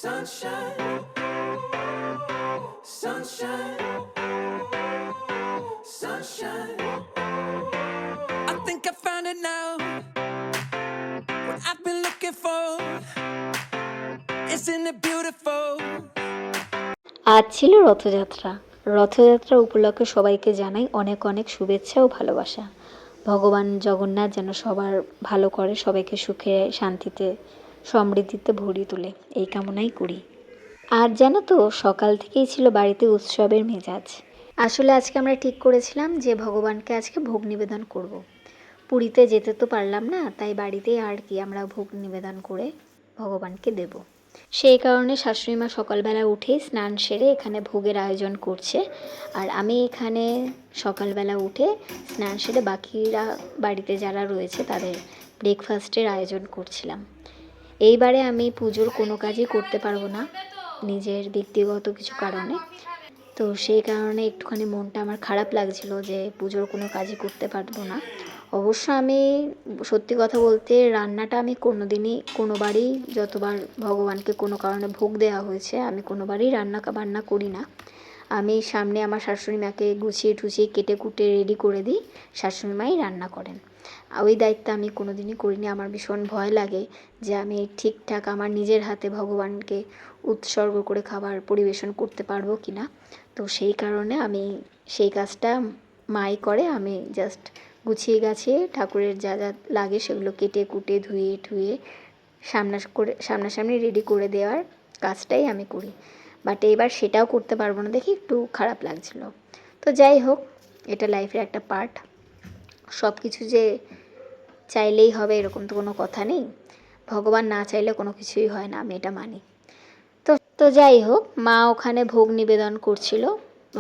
Sunshine, sunshine, sunshine. I think I found it now. What I've been looking for. Isn't it beautiful? আজ ছিল রথযাত্রা। রথযাত্রা উপলক্ষে সবাইকে জানাই অনেক অনেক শুভেচ্ছা ও ভালোবাসা। ভগবান জগন্নাথ যেন সবার ভালো করে, সবাইকে সুখে শান্তিতে সমৃদ্ধিতে ভরিয়ে তোলে, এই কামনাই করি। আর জানো তো, সকাল থেকেই ছিল বাড়িতে উৎসবের মেজাজ। আসলে আজকে আমরা ঠিক করেছিলাম যে ভগবানকে আজকে ভোগ নিবেদন করব। পুরীতে যেতে তো পারলাম না, তাই বাড়িতেই আর কি আমরা ভোগ নিবেদন করে ভগবানকে দেব। সেই কারণে শাশুড়িমা সকালবেলা উঠেই স্নান সেরে এখানে ভোগের আয়োজন করছে। আর আমি এখানে সকালবেলা উঠে স্নান সেরে বাকিরা বাড়িতে যারা রয়েছে তাদের ব্রেকফাস্টের আয়োজন করছিলাম। এইবারে আমি পুজোর কোনো কাজই করতে পারবো না নিজের ব্যক্তিগত কিছু কারণে। তো সেই কারণে একটুখানি মনটা আমার খারাপ লাগছিল যে পুজোর কোনো কাজই করতে পারবো না। অবশ্য আমি সত্যি কথা বলতে রান্নাটা আমি কোনোবারই যতবার ভগবানকে কোনো কারণে ভোগ দেওয়া হয়েছে আমি কোনোবারই বান্না করি না। আমি সামনে আমার শাশুড়ি মাকে গুছিয়ে টুছিয়ে কেটে কুটে রেডি করে দিই, শাশুড়ি মাই রান্না করেন। ওই দায়িত্ব আমি কোনো দিনই করিনি। আমার ভীষণ ভয় লাগে যে আমি ঠিকঠাক আমার নিজের হাতে ভগবানকে উৎসর্গ করে খাবার পরিবেশন করতে পারবো কি না। তো সেই কারণে আমি সেই কাজটা মাই করে, আমি জাস্ট গুছিয়ে গাছিয়ে ঠাকুরের যা যা লাগে সেগুলো কেটে কুটে ধুয়ে ঠুয়ে সামনাসামনি রেডি করে দেওয়ার কাজটাই আমি করি। বাট এবার সেটাও করতে পারবো না দেখে একটু খারাপ লাগছিল। তো যাই হোক, এটা লাইফের একটা পার্ট। সব কিছু যে চাইলেই হবে এরকম তো কোনো কথা নেই। ভগবান না চাইলে কোনো কিছুই হয় না, আমি এটা মানি। তো যাই হোক, মা ওখানে ভোগ নিবেদন করছিল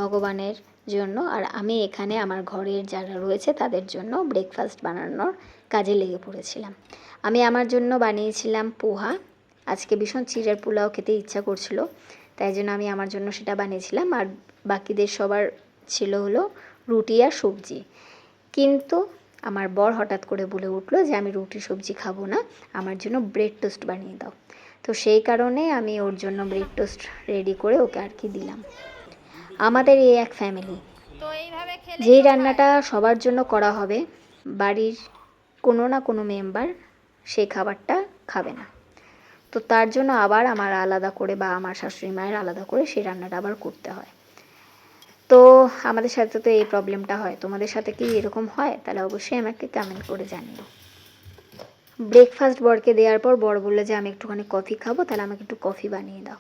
ভগবানের জন্য, আর আমি এখানে আমার ঘরের যারা রয়েছে তাদের জন্য ব্রেকফাস্ট বানানোর কাজে লেগে পড়েছিলাম। আমি আমার জন্য বানিয়েছিলাম পোহা। আজকে ভীষণ চিড়ের পোলাও খেতে ইচ্ছা করছিল, তাই জন্য আমি আমার জন্য সেটা বানিয়েছিলাম। আর বাকিদের সবার ছিল হলো রুটি আর সবজি। কিন্তু আমার বর হঠাৎ করে বলে উঠলো যে আমি রুটি সবজি খাবো না, আমার জন্য ব্রেড টোস্ট বানিয়ে দাও। তো সেই কারণে আমি ওর জন্য ব্রেড টোস্ট রেডি করে ওকে আর কি দিলাম। আমাদের এই এক ফ্যামিলি, যেই রান্নাটা সবার জন্য করা হবে বাড়ির কোনো না কোনো মেম্বার সেই খাবারটা খাবে না। তো তার জন্য আবার আমার আলাদা করে বা আমার শাশুড়ি মায়ের আলাদা করে সেই রান্নাটা আবার করতে হয়। তো আমাদের সাথে তো এই প্রবলেমটা হয়। তোমাদের সাথে কি এরকম হয়? তাহলে অবশ্যই আমাকে কমেন্ট করে জানিও। ব্রেকফাস্ট বরকে দেওয়ার পর বর বললো যে আমি একটুখানি কফি খাবো, তাহলে আমাকে একটু কফি বানিয়ে দাও।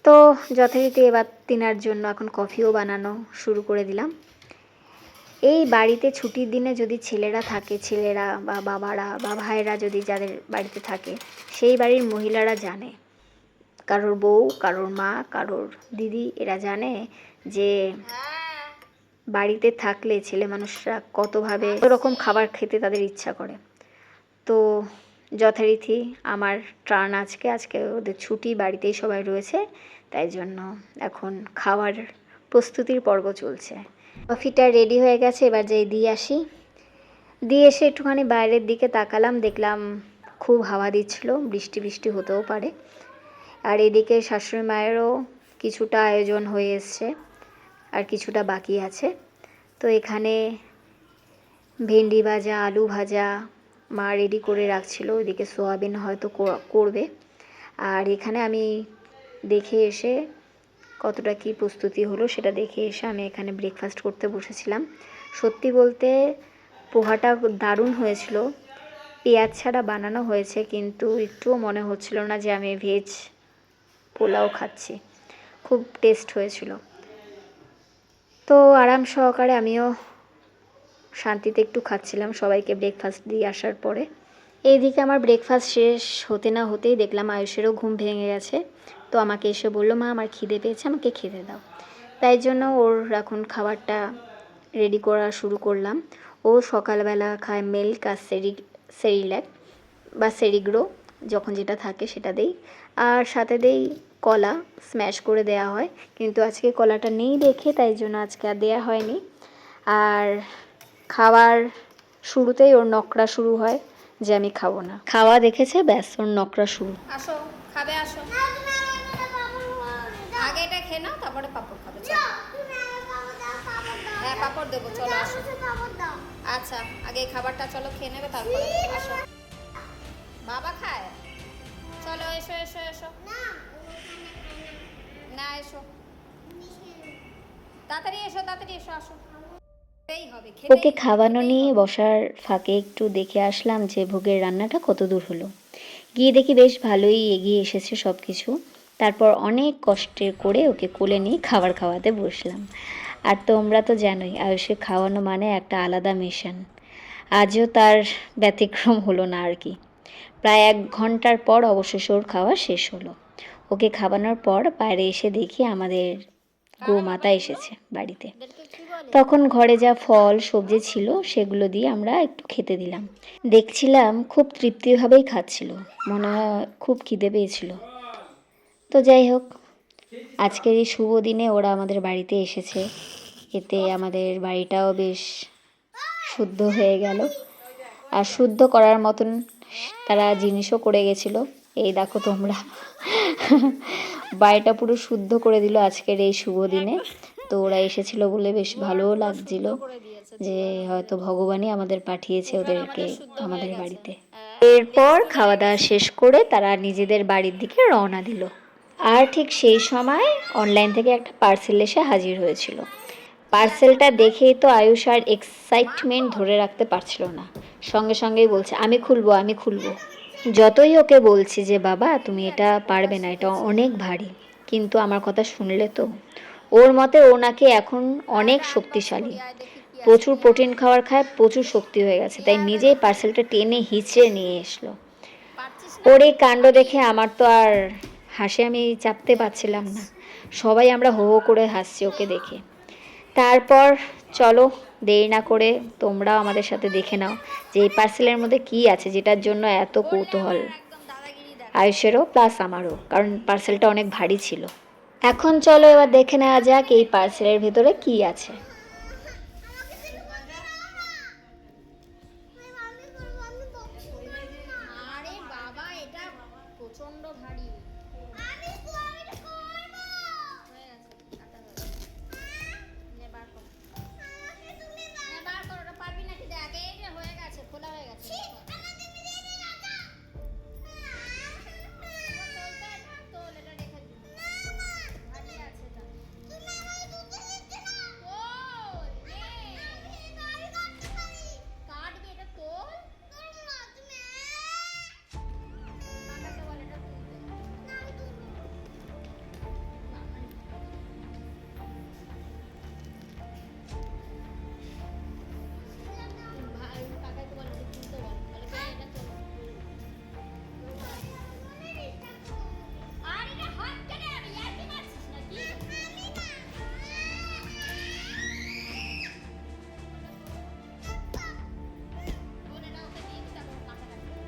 তো যথারীতি এবার তিনার জন্য এখন কফিও বানানো শুরু করে দিলাম। এই বাড়িতে ছুটির দিনে যদি ছেলেরা থাকে, ছেলেরা বা বাবারা বা ভাইরা যদি যাদের বাড়িতে থাকে, সেই বাড়ির মহিলারা জানে, কারোর বউ, কারোর মা, কারোর দিদি, এরা জানে যে বাড়িতে থাকলে ছেলে মানুষরা কতভাবে ওরকম খাবার খেতে তাদের ইচ্ছা করে। তো যথারীতি আমার টার্ন আজকে ওদের ছুটি, বাড়িতেই সবাই রয়েছে, তাই জন্য এখন খাওয়ার প্রস্তুতির পর্ব চলছে। কফিটা রেডি হয়ে গেছে, এবার যাই দিয়ে আসি। দিয়ে এসে একটুখানি বাইরের দিকে তাকালাম, দেখলাম খুব হাওয়া দিচ্ছিল, বৃষ্টি বৃষ্টি হতেও পারে। আর এদিকে শাশুড়ি মায়েরও কিছুটা আয়োজন হয়ে এসছে আর কিছুটা বাকি আছে। তো এখানে ভেন্ডি ভাজা, আলু ভাজা মা রেডি করে রাখছিল, ওইদিকে সোয়াবিন হয়তো করবে। আর এখানে আমি দেখে এসে কতটা কি প্রস্তুতি হলো সেটা দেখে এসে আমি এখানে ব্রেকফাস্ট করতে বসেছিলাম। সত্যি বলতে পোহাটা দারুণ হয়েছিল, পেঁয়াজ ছাড়া বানানো হয়েছে, কিন্তু একটুও মনে হচ্ছিল না যে আমি ভেজ পোলাও খাচ্ছি। খুব টেস্ট হয়েছিল। তো আরাম সহকারে আমিও শান্তিতে একটু খাচ্ছিলাম সবাইকে ব্রেকফাস্ট দিয়ে আসার পরে। এইদিকে আমার ব্রেকফাস্ট শেষ হতে না হতেই দেখলাম আয়ুষেরও ঘুম ভেঙে গেছে। তো আমাকে এসে বললো, মা আমার খিদে পেয়েছে, আমাকে খেতে দাও। তাই জন্য ওর এখন খাবারটা রেডি করা শুরু করলাম। ও সকালবেলা খায় মিল্ক আর সেরিল্যাক বা সেরিগ্রো, যখন যেটা থাকে সেটা দেই, আর সাথে দেই কলা, স্ম্যাশ করে দেয়া হয়। কিন্তু আজকে কলাটা নেই দেখে তাই জন্য আজকে আর দেওয়া হয়নি। আর খাবার শুরুতেই ওর নকরা শুরু হয় যে আমি খাবো না। খাওয়া দেখেছে, ব্যাস ওর নকরা শুরু। আসো খাবে আসো, আগে এটা খেয়ে নাও তারপরে পাপড় খাবে। চলো হ্যাঁ পাপড় দেবো, চলো আসো। আচ্ছা আগে এই খাবারটা চলো খেয়ে নেবে তারপরে আসো। বাবা খায়, চলো এসো এসো এসো। না এসো, তাড়াতাড়ি এসো তাড়াতাড়ি এসো, আসো। খেতেই হবে, ওকে খেতেই খাওয়ানো খেতেই নিয়ে হবে। বসার ফাঁকে একটু দেখে আসলাম যে ভোগের রান্নাটা কত দূর হলো। গিয়ে দেখি বেশ ভালোই এগিয়ে এসেছে সব কিছু। তারপর অনেক কষ্টে করে ওকে কোলে নিয়ে খাবার খাওয়াতে বসলাম। আর তোমরা তো জানোই আয়ুষকে খাওয়ানো মানে একটা আলাদা মিশন। আজও তার ব্যতিক্রম হলো না আর কি। প্রায় 1 ঘন্টার পর অবশেষে ওর খাওয়া শেষ হলো। ওকে খাওয়ানোর পর বাইরে এসে দেখি আমাদের গোমাতা এসেছে বাড়িতে। এদেরকে কি বলে? তখন ঘরে যা ফল সবজি ছিল সেগুলো দিয়ে আমরা একটু খেতে দিলাম। দেখছিলাম খুব তৃপ্তিভাবেই খাচ্ছিল, মনে হয় খুব খিদে পেয়েছিল। তো যাই হোক, আজকের এই শুভ দিনে ওরা আমাদের বাড়িতে এসেছে, এতে আমাদের বাড়িটাও বেশ শুদ্ধ হয়ে গেল। আর শুদ্ধ করার মতন তারা জিনিসও করে গেছিলো। এই দেখো তোমরা, বাড়িটা পুরো শুদ্ধ করে দিল আজকের এই শুভ দিনে। তো ওরা এসেছিল বলে বেশ ভালোও লাগছিল যে হয়তো ভগবানই আমাদের পাঠিয়েছে ওদেরকে আমাদের বাড়িতে। এরপর খাওয়া দাওয়া শেষ করে তারা নিজেদের বাড়ির দিকে রওনা দিল। আর ঠিক সেই সময় অনলাইন থেকে একটা পার্সেল এসে হাজির হয়েছিল। পার্সেলটা দেখেই তো আয়ুষ আর এক্সাইটমেন্ট ধরে রাখতে পারছিল না, সঙ্গে সঙ্গেই বলছে আমি খুলবো আমি খুলবো। যতই ওকে বলছি যে বাবা তুমি এটা পারবে না, এটা অনেক ভারী, কিন্তু আমার কথা শুনলে তো। ওর মতে ও নাকি এখন অনেক শক্তিশালী, প্রচুর প্রোটিন খাবার খায়, প্রচুর শক্তি হয়ে গেছে, তাই নিজেই পার্সেলটা টেনে হিঁচড়ে নিয়ে এসলো। ওর এই কাণ্ড দেখে আমার তো আর হাসি আমি চাপতে পারছিলাম না। সবাই আমরা হো হো করে হাসছি ওকে দেখে। তারপর চলো দেরি না করে তোমরাও আমাদের সাথে দেখে নাও যে এই পার্সেলের মধ্যে কী আছে, যেটার জন্য এত কৌতূহল আয়ুষেরও প্লাস আমারও, কারণ পার্সেলটা অনেক ভারী ছিল। এখন চলো এবার দেখে নেওয়া যাক এই পার্সেলের ভেতরে কী আছে। আরে বাবা এটা প্রচন্ড ভারী। হয়ে গেছে, কাটা হয়ে গেছে। নে বার কর। নে বার কর, ওটা পারবি নাকি দেখ। এই যে হয়ে গেছে, খোলা হয়ে গেছে। তোল এটা রেখে দিই। ভারী আছে এটা। তোল, নে। কাটবি এটা, তোল। কাকাকে বল এটা তুলতে। কাকাকে বল এটা তুলতে বল। বলে এটা তোল। আর এটা হাত কেটে যাবে, ইয়ার্কি মারছিস নাকি? তোল এটা ওকে দিয়ে দিতে, তারপর কাটা কাটবে।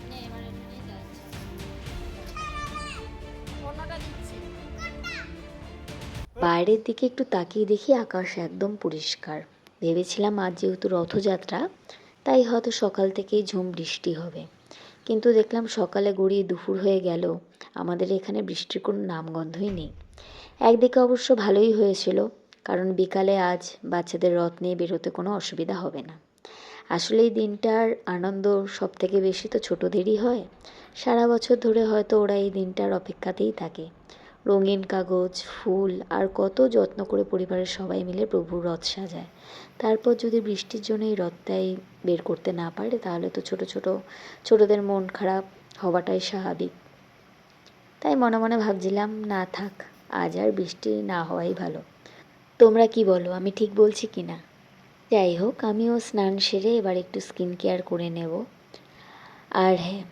নে এবার এটা নিয়ে যাচ্ছে। অন্যটা দিচ্ছি। বাইরের দিকে একটু তাকিয়ে দেখি আকাশ একদম পরিষ্কার। ভেবেছিলাম আজ যেহেতু রথযাত্রা তাই হয়তো সকাল থেকেই ঝুম বৃষ্টি হবে, কিন্তু দেখলাম সকালে গড়িয়ে দুপুর হয়ে গেল আমাদের এখানে বৃষ্টির কোনো নামগন্ধই নেই। একদিকে অবশ্য ভালোই হয়েছিল, কারণ বিকালে আজ বাচ্চাদের রথ নিয়ে বেরোতে কোনো অসুবিধা হবে না। আসলে এই দিনটার আনন্দ সব থেকে বেশি তো ছোটদেরই হয়। সারা বছর ধরে হয়তো ওরা এই দিনটার অপেক্ষাতেই থাকে। রঙিন কাগজ, ফুল আর কত যত্ন করে পরিবারের সবাই মিলে প্রভুর রথ সাজায়। তারপর যদি বৃষ্টির জন্য এই রথটাই বের করতে না পারে তাহলে তো ছোটদের মন খারাপ হওয়াটাই স্বাভাবিক। তাই মনে মনে ভাবছিলাম না থাক, আজ আর বৃষ্টি না হওয়াই ভালো। তোমরা কি বলো, আমি ঠিক বলছি কি না? যাই হোক, আমিও স্নান সেরে এবার একটু স্কিন কেয়ার করে নেব। আর হ্যাঁ,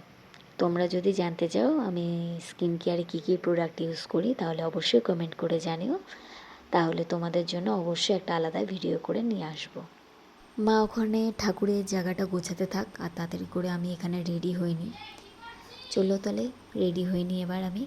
তোমরা যদি জানতে চাও আমি স্কিন কেয়ারে কী কী প্রোডাক্ট ইউজ করি তাহলে অবশ্যই কমেন্ট করে জানিও, তাহলে তোমাদের জন্য অবশ্যই একটা আলাদা ভিডিও করে নিয়ে আসবো। মা ওখানে ঠাকুরের জায়গাটা গোছাতে থাক, আর তাড়াতাড়ি করে আমি এখানে রেডি হইনি। চলো তাহলে রেডি হইনি এবার আমি।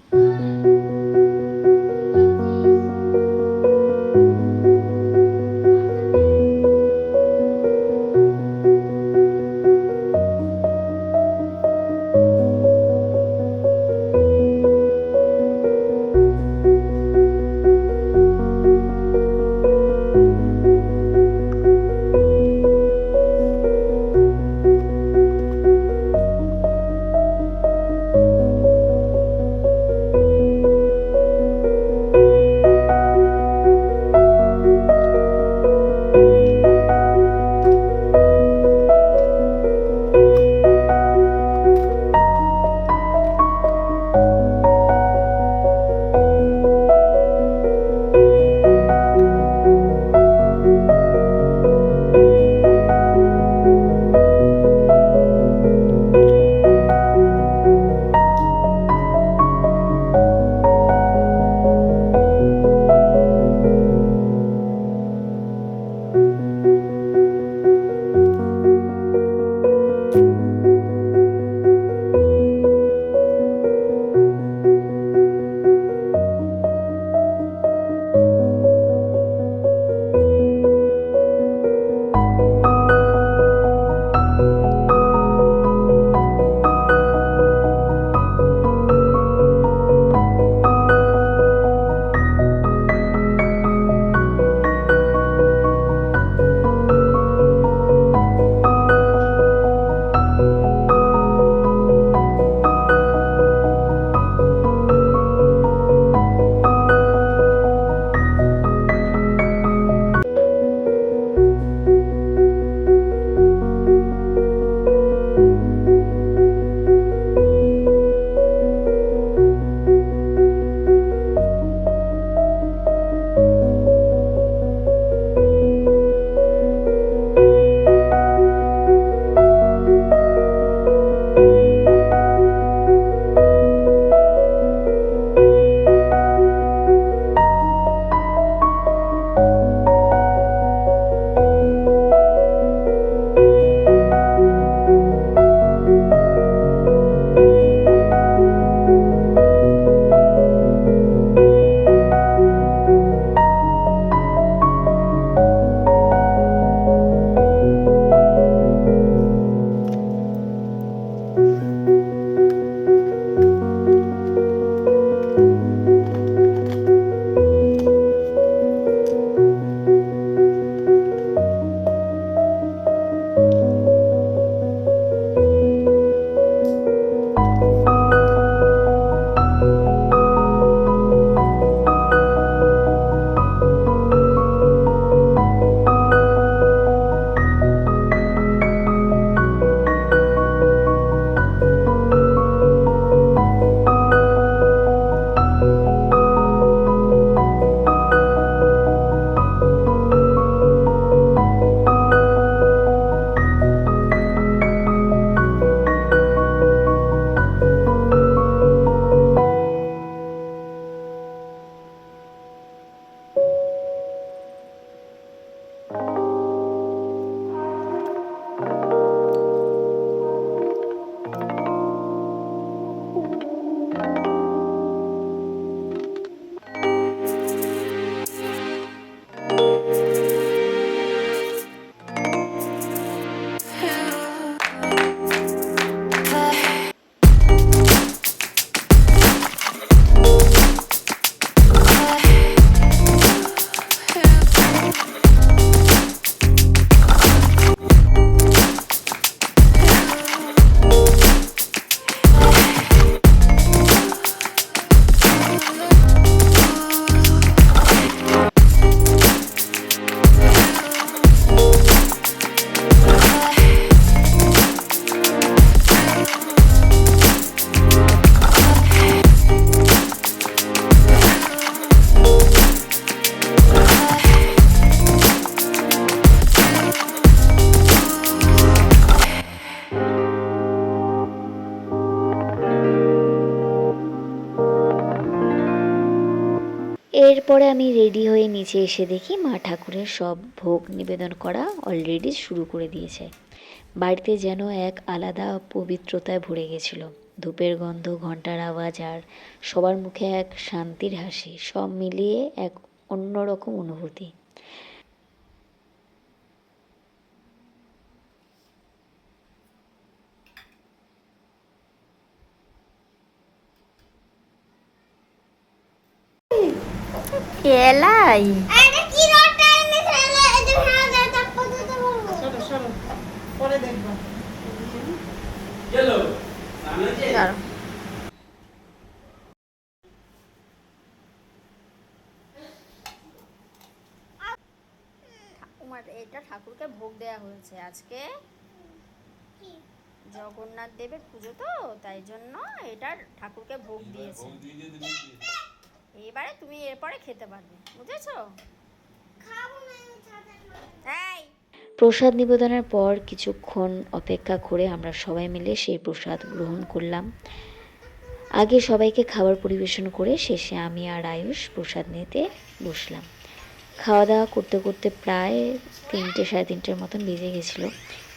এরপরে আমি রেডি হয়ে নিচে এসে দেখি মা ঠাকুরের সব ভোগ নিবেদন করা অলরেডি শুরু করে দিয়েছে। বাড়িতে যেন এক আলাদা পবিত্রতায় ভরে গেছিল। ধূপের গন্ধ, ঘন্টার আওয়াজ আর সবার মুখে এক শান্তির হাসি, সব মিলিয়ে এক অন্যরকম অনুভূতি। এলাই এটা কি রটা এনে ফেলে এই যে হ্যাঁ দাদা পড়তে বলবো সরো সরো পরে দেখবা। দাঁড়াও। এটা ঠাকুরকে ভোগ দেয়া হয়েছে আজকে। জগন্নাথ দেবের পুজো তো, তাই জন্য এটা ঠাকুরকে ভোগ দিয়েছে। এবারে তুমি এরপরে খেতে পারবে, বুঝেছো? খাবো না ছাতা এই প্রসাদ নিবেদনের পর কিছুক্ষণ অপেক্ষা করে আমরা সবাই মিলে সেই প্রসাদ গ্রহণ করলাম। আগে সবাইকে খাবার পরিবেশন করে শেষে আমি আর আয়ুষ প্রসাদ নিতে বসলাম। খাওয়া দাওয়া করতে করতে প্রায় 3টে সাড়ে 3টের মতন বেজে গেছিল।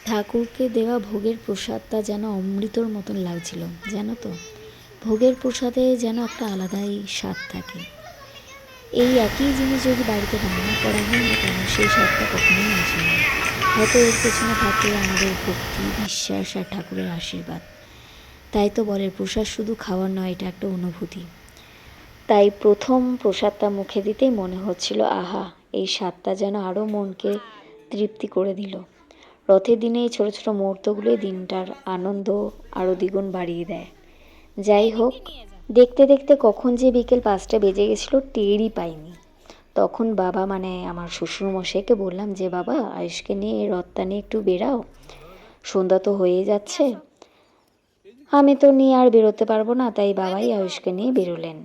ঠাকুরকে দেওয়া ভোগের প্রসাদটা যেন অমৃতর মতন লাগছিল, জানো তো। ভোগের প্রসাদে যেন একটা আলাদাই স্বাদ থাকে। এই একই জিনিস যদি বাড়িতে রান্না করা হয় না কেন, সেই স্বাদটা কখনোই আসে না। হয়তো এর পেছনে থাকে আমাদের ভক্তি, বিশ্বাস আর ঠাকুরের আশীর্বাদ। তাই তো বলে প্রসাদ শুধু খাওয়ার নয়, এটা একটা অনুভূতি। তাই প্রথম প্রসাদটা মুখে দিতেই মনে হচ্ছিল, আহা, এই স্বাদটা যেন আরও মনকে তৃপ্তি করে দিল। রথের দিনে এই ছোটো ছোটো মুহূর্তগুলোই দিনটার আনন্দ আরও দ্বিগুণ বাড়িয়ে দেয়। যাই হোক, দেখতে দেখতে কখন যে বিকেল 5টা বেজে গেছিলো টেরই পাইনি। তখন বাবা মানে আমার শ্বশুরমশাইকে বললাম যে বাবা, আয়ুষকে নিয়ে এই রথটা নিয়ে একটু বেরাও, সন্ধ্যা তো হয়ে যাচ্ছে। আমি তো নিয়ে আর বেরোতে পারবো না, তাই বাবাই আয়ুষকে নিয়ে বেরোলেন।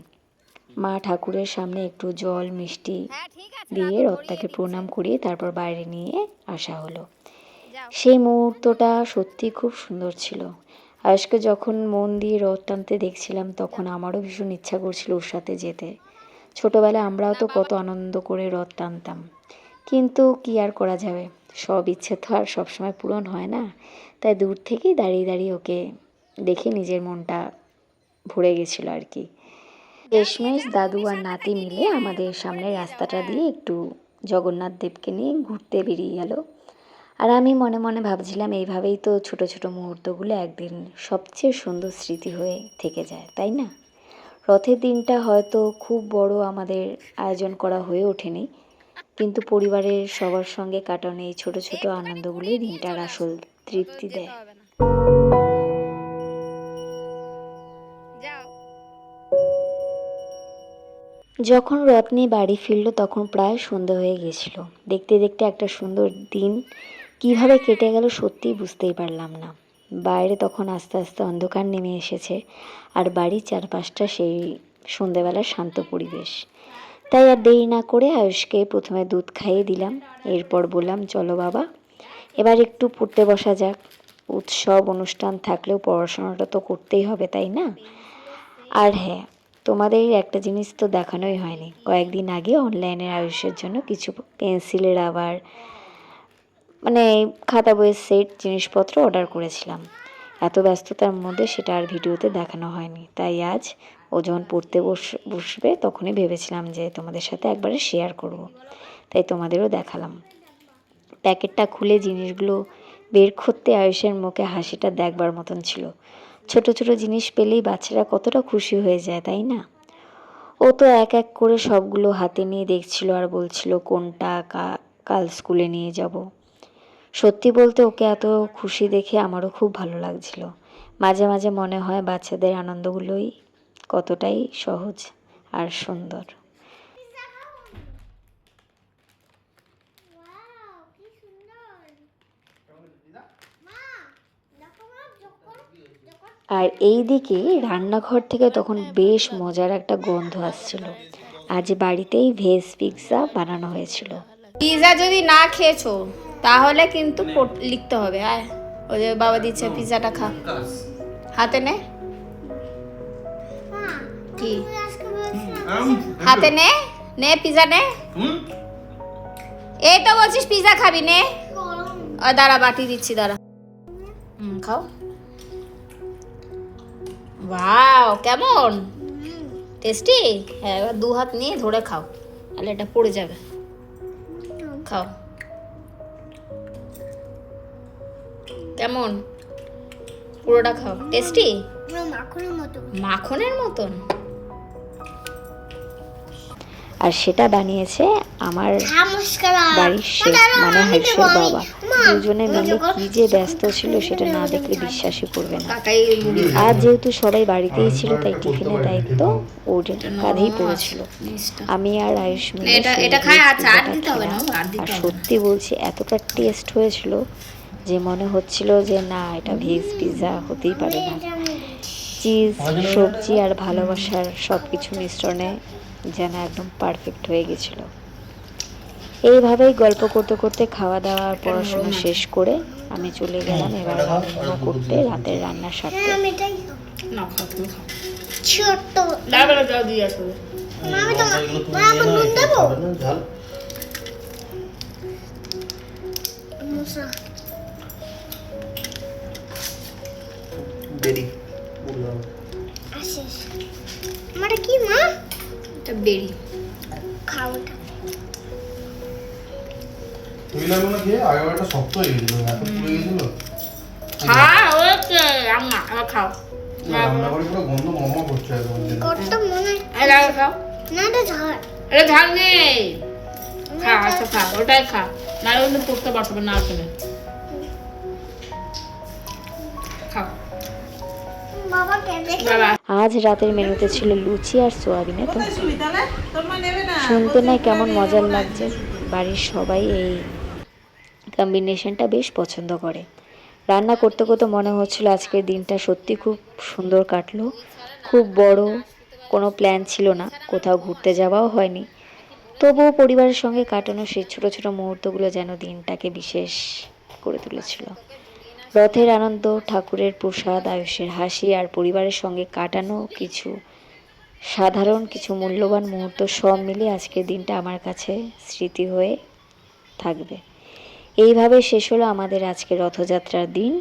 মা ঠাকুরের সামনে একটু জল মিষ্টি হ্যাঁ ঠিক আছে, দিয়ে রাখো, রথটাকে ধরিয়ে প্রণাম করিয়ে তারপর বাইরে নিয়ে আসা হলো। যাও। সেই মুহূর্তটা সত্যি খুব সুন্দর ছিল। আয়ুষকে যখন মন দিয়ে রথ টানতে দেখছিলাম তখন আমারও ভীষণ ইচ্ছা করছিল ওর সাথে যেতে। ছোটোবেলায় আমরাও তো কত আনন্দ করে রথ টানতাম, কিন্তু কি আর করা যাবে, সব ইচ্ছে তো আর সবসময় পূরণ হয় না। তাই দূর থেকেই দাঁড়িয়ে দাঁড়িয়ে ওকে দেখে নিজের মনটা ভরে গেছিলো আর কি। শেষমেশ দাদু আর নাতি মিলে আমাদের সামনের রাস্তাটা দিয়ে একটু জগন্নাথ দেবকে নিয়ে ঘুরতে বেরিয়ে গেল। আর আমি মনে মনে ভাবছিলাম, এইভাবেই তো ছোট ছোট মুহূর্তগুলো একদিন সবচেয়ে সুন্দর স্মৃতি হয়ে থেকে যায়, তাই না? রথের দিনটা হয়তো খুব বড় আমাদের আয়োজন করা হয়ে ওঠেনি, কিন্তু পরিবারের সবার সঙ্গে কাটানো এই ছোট ছোট আনন্দগুলোই দিনটার আসল তৃপ্তি দেয়। হবে না, যাও। যখন রথ নিয়ে বাড়ি ফিরল তখন প্রায় সন্ধে হয়ে গেছিল। দেখতে দেখতে একটা সুন্দর দিন কিভাবে কেটে গেল সত্যিই বুঝতেই পারলাম না। বাইরে তখন আস্তে আস্তে অন্ধকার নেমে এসেছে, আর বাড়ির চারপাশটা সেই সন্ধেবেলার শান্ত পরিবেশ। তাই আর দেরি না করে আয়ুষকে প্রথমে দুধ খাইয়ে দিলাম। এরপর বললাম, চলো বাবা, এবার একটু পড়তে বসা যাক। উৎসব অনুষ্ঠান থাকলেও পড়াশোনাটা তো করতেই হবে, তাই না? আর হ্যাঁ, তোমাদের একটা জিনিস তো দেখানোই হয়নি, কয়েকদিন আগে অনলাইনে আয়ুষের জন্য কিছু পেন্সিলের আবার মানে খাতা বইয়ের সেট জিনিসপত্র অর্ডার করেছিলাম। এত ব্যস্ততার মধ্যে সেটা আর ভিডিওতে দেখানো হয়নি। তাই আজ ও যখন পড়তে বসবে তখনই ভেবেছিলাম যে তোমাদের সাথে একবারে শেয়ার করব। তাই তোমাদেরও দেখালাম। প্যাকেটটা খুলে জিনিসগুলো বের করতে আয়ুষের মুখে হাসিটা দেখবার মতন ছিল। ছোট ছোট জিনিস পেলেই বাচ্চারা কতটা খুশি হয়ে যায়, তাই না? ও তো এক এক করে সবগুলো হাতে নিয়ে দেখছিল আর বলছিল কোনটা কাল স্কুলে নিয়ে যাব। সত্যি বলতে ওকে এত খুশি দেখে আমারও খুব ভালো লাগছিল। মাঝে মাঝে মনে হয় বাচ্চাদের আনন্দগুলোই কতটাই সহজ আর সুন্দর। ওয়াও কি সুন্দর মা দেখো মা যখন আর এই দিকে রান্নাঘর থেকে তখন বেশ মজার একটা গন্ধ আসছিল। আজ বাড়িতেই ভেজ পিৎজা বানানো হয়েছিল। পিৎজা যদি না খেয়েছো তাহলে কিন্তু লিখতে হবে। আয়, ওই যে বাবা দিচ্ছে, পিৎজাটা খা, হাতে নে। মা কি তুই আজকে বলেছিস হাতে নে, নে পিজা নে। এই তো বলছিস পিজা খাবি নে। দাঁড়া বাটি দিচ্ছি দাঁড়া। খাও। ওয়াও কেমন টেস্টি। হ্যাঁ এবার 2 হাত নিয়ে ধরে খাও, তাহলে এটা পড়ে যাবে। খাও। কেমন পুরোটা খাও। টেস্টি মাখনের মতো। মাখনের মতন। আর সেটা বানিয়েছে আমার নমস্কার। বাড়ির শেফ মানে হর্ষের বাবা। দুজনে মিলে কি যে ব্যস্ত ছিল সেটা না দেখলে বিশ্বাসই করবে না। কাকাই মুড়ি আজ যেহেতু সবাই বাড়িতেই ছিল তাই টিফিনের দায়িত্ব ওর কাঁধেই পড়েছিল। আমি আর আয়ুষ মিলে এটা সেই এটা খায়। ভেজ আচ্ছা আর পিৎজাটা দিতে হবে না, খেলাম। আর দিতে আর হবে না। সত্যি বলছি এতটা টেস্ট হয়েছিল যে মনে হচ্ছিল যে না এটা ভেজ পিৎজা হতেই পারে না। চিজ, সবজি আর ভালোবাসার সব কিছু মিশ্রণে যেন একদম পারফেক্ট হয়ে গেছিল। এইভাবেই গল্প করতে করতে খাওয়া দাওয়া আর পড়াশোনা শেষ করে আমি চলে গেলাম এবার রান্না করতে, রাতের রান্নার সাথে। আমি এটাই না খাও তুমি খাও। ছোট্ট। দাঁড়া দাও দিয়ে আসবে। আমি তো আমি দুধ দেবো। মশা। আসিস। আমারটা কি মা? এটা বেরি। খাও এটা। তুইলাগুলো খেয়ে আগেবারটা শক্ত হয়ে গেছিল, এত পুড়ে গেছিল। খাও ওকে আম্মা আবার খাও। রান্না করে পুরো গন্ধ মমা করছে একদম। কত মনে হয় এই দাও খাও। না এটা ঝাল। এটা ঝাল নেই। খা আচ্ছা খা ওটাই খা, নাহলে কিন্তু পড়তে পারবে না আসলে। খাও বাবা কেটে বাবা। আজ রাতের মেনুতে ছিল লুচি আর সোয়াবিনের কোথায় তরকারি। শুবি তাহলে? তোর মা নেবে না? শুনতে না কেমন মজার লাগছে। বাড়ির সবাই এই কম্বিনেশনটা বেশ পছন্দ করে। রান্না করতে করতে মনে হচ্ছিল আজকের দিনটা সত্যি খুব সুন্দর কাটলো। খুব বড় কোনো প্ল্যান ছিল না, কোথাও ঘুরতে যাওয়াও হয়নি, তবুও পরিবারের সঙ্গে কাটানো সেই ছোটো ছোটো মুহূর্তগুলো যেন দিনটাকে বিশেষ করে তুলেছিল। রথের আনন্দ, ঠাকুরের প্রসাদ, আয়ুষের হাসি আর পরিবারের সঙ্গে কাটানো কিছু সাধারণ কিছু মূল্যবান মুহূর্ত সব মিলে আজকের দিনটা আমার কাছে স্মৃতি হয়ে থাকবে। এইভাবে শেষ হলো আমাদের আজকের রথযাত্রার দিন।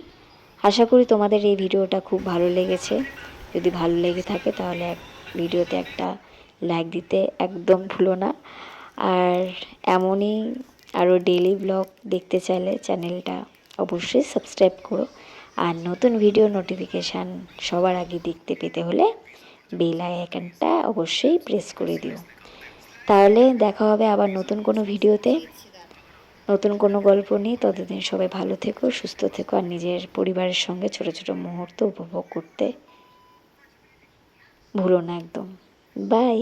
আশা করি তোমাদের এই ভিডিওটা খুব ভালো লেগেছে। যদি ভালো লেগে থাকে তাহলে ভিডিওতে একটা লাইক দিতে একদম ভুলো না। আর এমনই আরও ডেইলি ব্লগ দেখতে চাইলে চ্যানেলটা অবশ্যই সাবস্ক্রাইব করো। আর নতুন ভিডিও নোটিফিকেশান সবার আগে দেখতে পেতে হলে বেল আইকনটা অবশ্যই প্রেস করে দিও। তাহলে দেখা হবে আবার নতুন কোনো ভিডিওতে, নতুন কোনো গল্প নিয়ে। ততদিন সবাই ভালো থেকো, সুস্থ থেকো আর নিজের পরিবারের সঙ্গে ছোটো ছোটো মুহূর্ত উপভোগ করতে ভুলো না একদম। বাই।